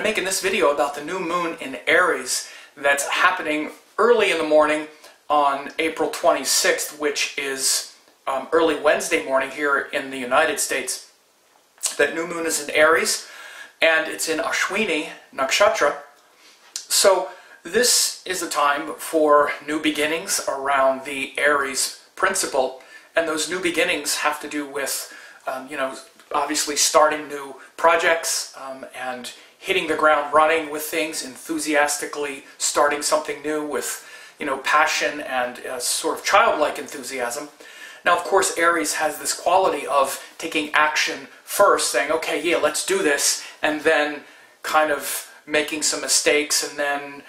I'm making this video about the new moon in Aries that's happening early in the morning on April 26th, which is early Wednesday morning here in the United States. That new moon is in Aries, and it's in Ashwini Nakshatra. So this is a time for new beginnings around the Aries principle, and those new beginnings have to do with, obviously starting new projects and hitting the ground running with things, enthusiastically starting something new with, passion and a sort of childlike enthusiasm. Now, of course, Aries has this quality of taking action first, saying, okay, yeah, let's do this, and then kind of making some mistakes, and then,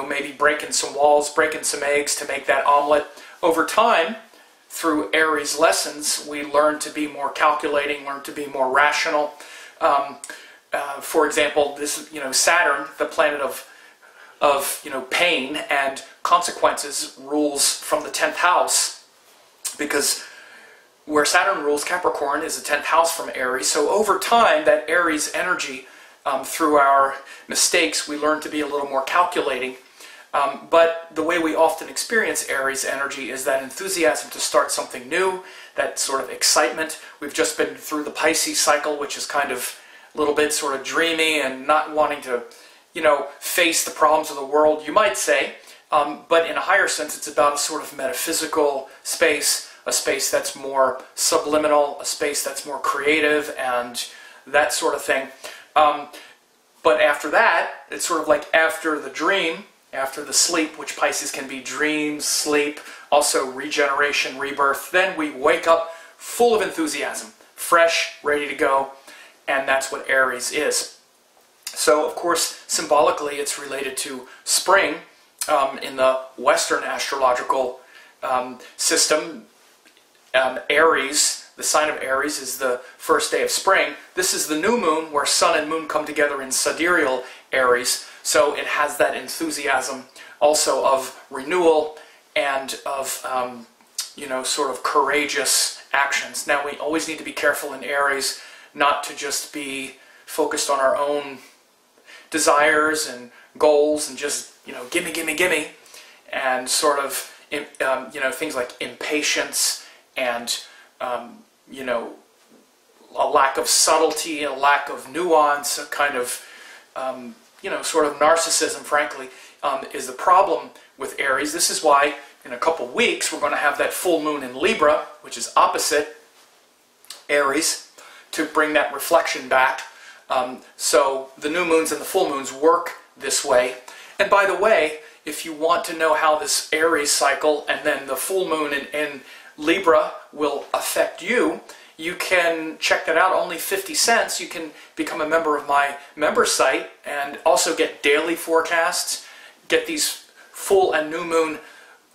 maybe breaking some walls, breaking some eggs to make that omelet. Over time, through Aries lessons, we learn to be more calculating, learn to be more rational. For example, this, Saturn, the planet of pain and consequences, rules from the 10th house, because where Saturn rules, Capricorn is the 10th house from Aries. So over time, that Aries energy, through our mistakes, we learn to be a little more calculating. But the way we often experience Aries energy is that enthusiasm to start something new, that sort of excitement. We've just been through the Pisces cycle, which is kind of a little bit sort of dreamy and not wanting to, face the problems of the world, you might say. But in a higher sense, it's about a sort of metaphysical space, a space that's more subliminal, a space that's more creative, and that sort of thing. But after that, it's sort of like after the dream, after the sleep, which Pisces can be dreams, sleep, also regeneration, rebirth. Then we wake up full of enthusiasm, fresh, ready to go, and that's what Aries is. So, of course, symbolically, it's related to spring in the Western astrological system. Aries, the sign of Aries, is the first day of spring. This is the new moon where sun and moon come together in sidereal Aries. So it has that enthusiasm also of renewal and of, sort of courageous actions. Now, we always need to be careful in Aries not to just be focused on our own desires and goals and just, gimme, gimme, gimme, and sort of, things like impatience and, a lack of subtlety, a lack of nuance, a kind of, sort of narcissism, frankly, is the problem with Aries. This is why in a couple weeks we're going to have that full moon in Libra, which is opposite Aries, to bring that reflection back. So the new moons and the full moons work this way. And by the way, if you want to know how this Aries cycle and then the full moon in Libra will affect you, you can check that out, only 50 cents. You can become a member of my member site and also get daily forecasts, get these full and new moon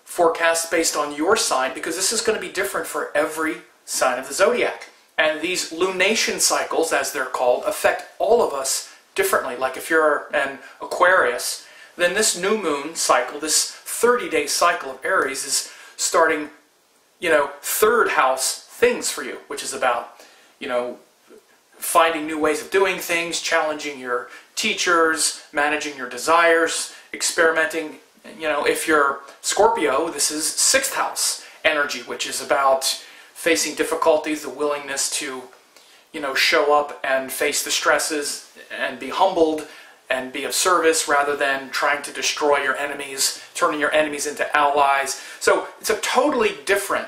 forecasts based on your sign, because this is going to be different for every sign of the zodiac. And these lunation cycles, as they're called, affect all of us differently. Like if you're an Aquarius, then this new moon cycle, this 30-day cycle of Aries is starting, third house things for you, which is about, finding new ways of doing things, challenging your teachers, managing your desires, experimenting. If you're Scorpio, this is 6th house energy, which is about facing difficulties, the willingness to, show up and face the stresses and be humbled and be of service rather than trying to destroy your enemies, turning your enemies into allies. So it's a totally different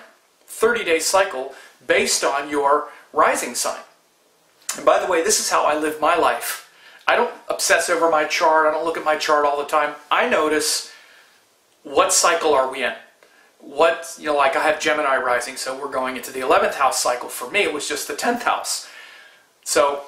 30-day cycle based on your rising sign. And by the way, this is how I live my life. I don't obsess over my chart. I don't look at my chart all the time. I notice what cycle are we in. Like I have Gemini rising, so we're going into the 11th house cycle. For me, it was just the 10th house. So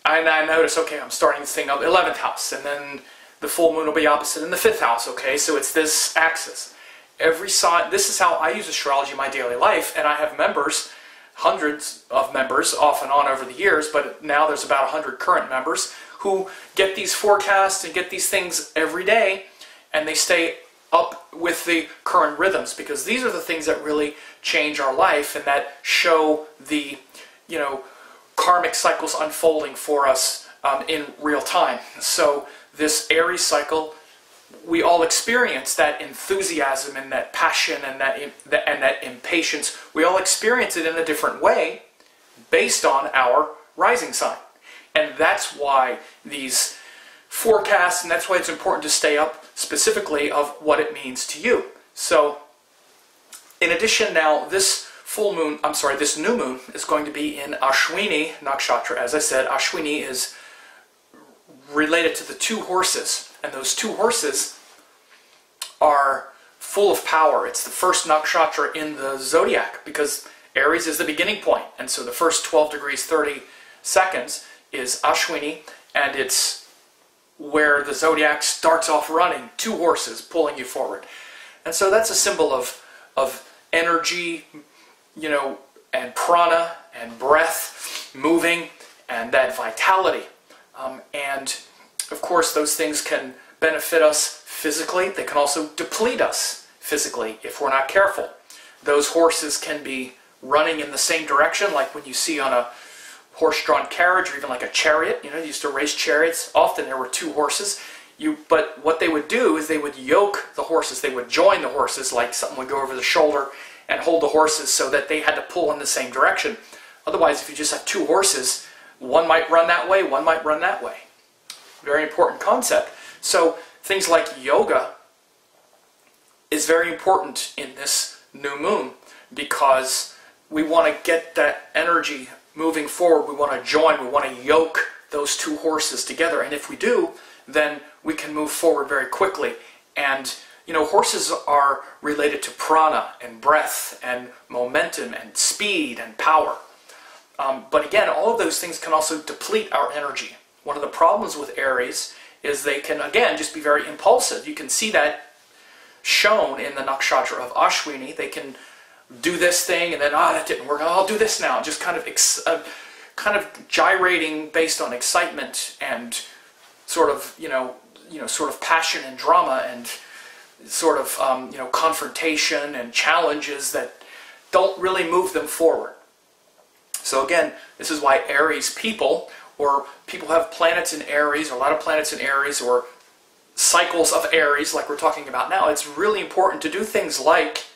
I notice, okay, I'm starting this thing up 11th house, and then the full moon will be opposite in the 5th house, okay? So it's this axis. Every sign, this is how I use astrology in my daily life, and I have members, hundreds of members off and on over the years, but now there's about 100 current members who get these forecasts and get these things every day, and they stay up with the current rhythms, because these are the things that really change our life and that show the, karmic cycles unfolding for us in real time. So this Aries cycle, we all experience that enthusiasm and that passion and that impatience. We all experience it in a different way based on our rising sign. And that's why these forecasts, and that's why it's important to stay up specifically of what it means to you. So in addition, now this this new moon is going to be in Ashwini Nakshatra. As I said, Ashwini is related to the two horses, and those two horses are full of power. It's the first nakshatra in the zodiac, because Aries is the beginning point, and so the first 12 degrees 30 seconds is Ashwini, and it's where the zodiac starts off running, two horses pulling you forward. And so that's a symbol of energy, you know, and prana and breath moving, and that vitality. And of course those things can benefit us physically. They can also deplete us physically if we're not careful. Those horses can be running in the same direction, like when you see on a horse-drawn carriage, or even like a chariot. You know, they used to race chariots. Often there were two horses. But what they would do is they would yoke the horses. They would join the horses, like something would go over the shoulder and hold the horses so that they had to pull in the same direction. Otherwise, if you just have two horses, one might run that way, one might run that way. Very important concept. So things like yoga is very important in this new moon, because we want to get that energy moving forward. We want to join, we want to yoke those two horses together. And if we do, then we can move forward very quickly. And you know, horses are related to prana and breath and momentum and speed and power. But again, all of those things can also deplete our energy. One of the problems with Aries is they can, again, just be very impulsive. You can see that shown in the nakshatra of Ashwini. They can do this thing and then, that didn't work, I'll do this now. Just kind of gyrating based on excitement and sort of, sort of passion and drama and sort of, confrontation and challenges that don't really move them forward. So again, this is why Aries people, or people have planets in Aries, or a lot of planets in Aries, or cycles of Aries like we're talking about now, it's really important to do things like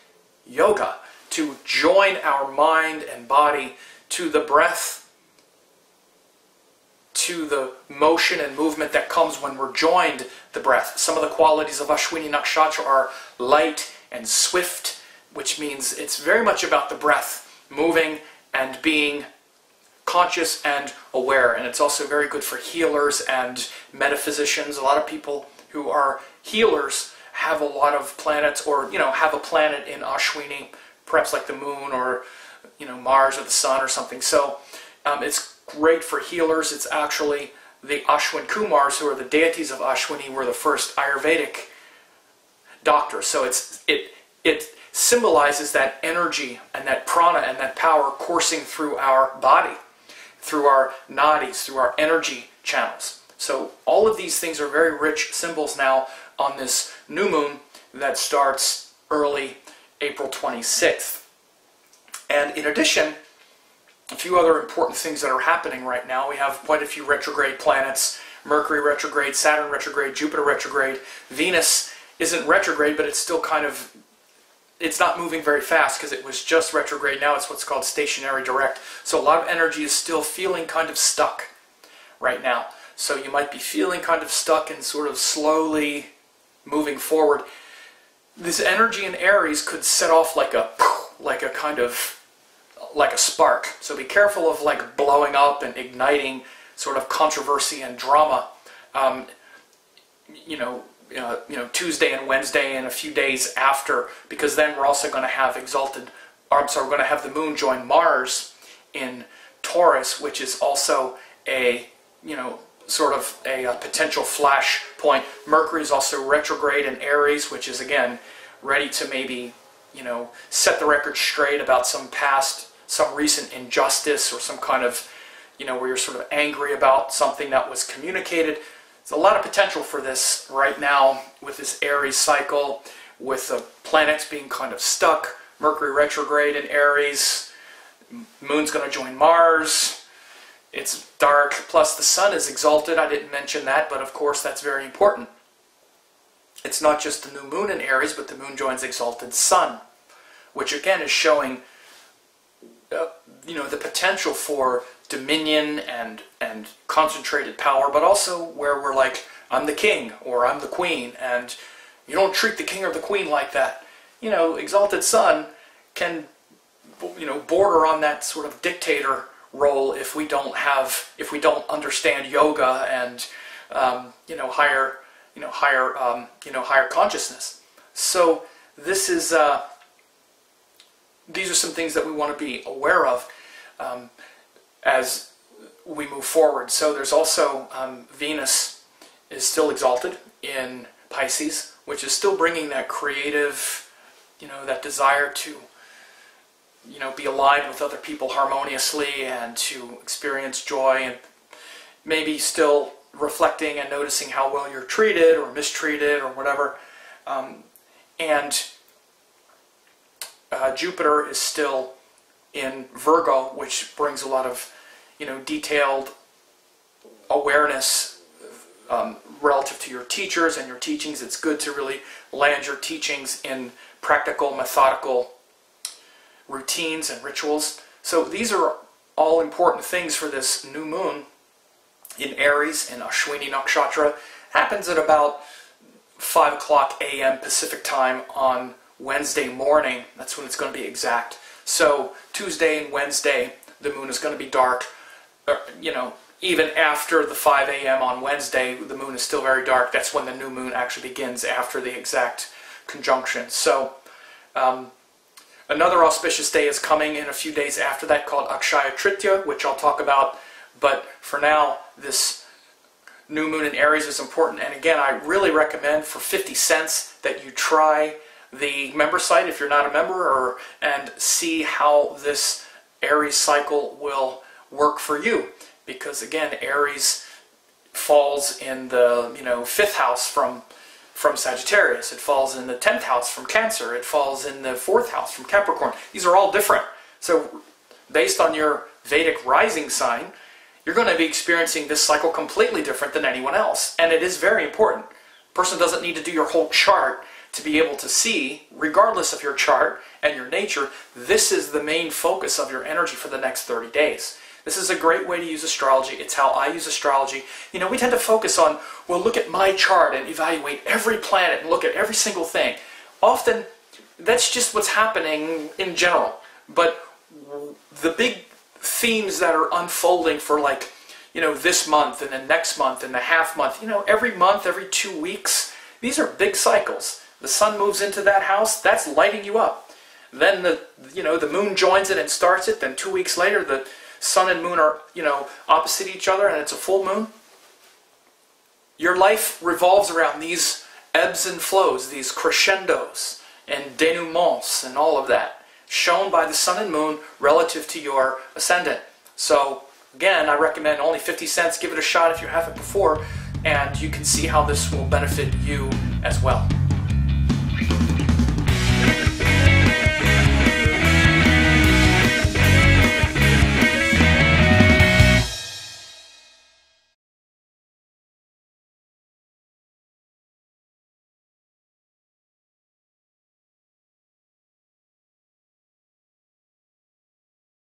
yoga, to join our mind and body to the breath, to the motion and movement that comes when we're joined the breath. Some of the qualities of Ashwini Nakshatra are light and swift, which means it's very much about the breath moving and being conscious and aware. And it's also very good for healers and metaphysicians. A lot of people who are healers have a lot of planets, or have a planet in Ashwini, perhaps like the moon, or Mars or the sun or something. So it's great for healers. It's actually the Ashwin Kumars, who are the deities of Ashwini, were the first Ayurvedic doctors. So it symbolizes that energy and that prana and that power coursing through our body, through our nadis, through our energy channels. So all of these things are very rich symbols now on this new moon that starts early April 26th. And in addition, a few other important things that are happening right now. We have quite a few retrograde planets: Mercury retrograde, Saturn retrograde, Jupiter retrograde. Venus isn't retrograde, but it's still it's not moving very fast because it was just retrograde. Now it's what's called stationary direct. So a lot of energy is still feeling kind of stuck right now. So you might be feeling kind of stuck and sort of slowly moving forward. This energy in Aries could set off like a spark. So be careful of like blowing up and igniting sort of controversy and drama. Tuesday and Wednesday and a few days after, because then we're also going to have we're going to have the moon join Mars in Taurus, which is also a, sort of a potential flash point. Mercury is also retrograde in Aries, which is again ready to maybe, set the record straight about some recent injustice, or some kind of, where you're sort of angry about something that was communicated. There's a lot of potential for this right now with this Aries cycle, with the planets being kind of stuck. Mercury retrograde in Aries, Moon's going to join Mars, It's dark, plus the sun is exalted. I didn't mention that, but of course that's very important. It's not just the new moon in Aries, but the moon joins exalted sun, which again is showing the potential for dominion and concentrated power, but also where we're like, I'm the king or I'm the queen, and you don't treat the king or the queen like that. Exalted sun can border on that sort of dictator role if we don't understand yoga and higher consciousness. So these are some things that we want to be aware of as we move forward. So there's also Venus is still exalted in Pisces, which is still bringing that creative, that desire to be aligned with other people harmoniously and to experience joy, and maybe still reflecting and noticing how well you're treated or mistreated or whatever. And Jupiter is still in Virgo, which brings a lot of detailed awareness relative to your teachers and your teachings. It's good to really land your teachings in practical, methodical routines and rituals. So these are all important things for this new moon in Aries in Ashwini Nakshatra. Happens at about 5 o'clock a.m. Pacific time on Wednesday morning. That's when it's going to be exact. So Tuesday and Wednesday, the moon is going to be dark. Even after the 5 a.m. on Wednesday, the moon is still very dark. That's when the new moon actually begins, after the exact conjunction. So another auspicious day is coming in a few days after that, called Akshaya Tritiya, which I'll talk about. But for now, this new moon in Aries is important. And again, I really recommend for 50 cents that you try the member site if you're not a member, and see how this Aries cycle will work for you. Because again, Aries falls in the 5th house from Sagittarius. It falls in the 10th house from Cancer. It falls in the 4th house from Capricorn. These are all different. So based on your Vedic rising sign, you're going to be experiencing this cycle completely different than anyone else. And it is very important. A person doesn't need to do your whole chart to be able to see, regardless of your chart and your nature, this is the main focus of your energy for the next 30 days. This is a great way to use astrology. It's how I use astrology. We tend to focus on, well, look at my chart and evaluate every planet and look at every single thing. Often, that's just what's happening in general. But the big themes that are unfolding for this month and the next month and the half month, every month, every 2 weeks, these are big cycles. The sun moves into that house, that's lighting you up. Then the moon joins it and starts it, then 2 weeks later the sun and moon are, opposite each other and it's a full moon. Your life revolves around these ebbs and flows, these crescendos and denouements and all of that, shown by the sun and moon relative to your ascendant. So again, I recommend only 50 cents. Give it a shot if you haven't before, and you can see how this will benefit you as well.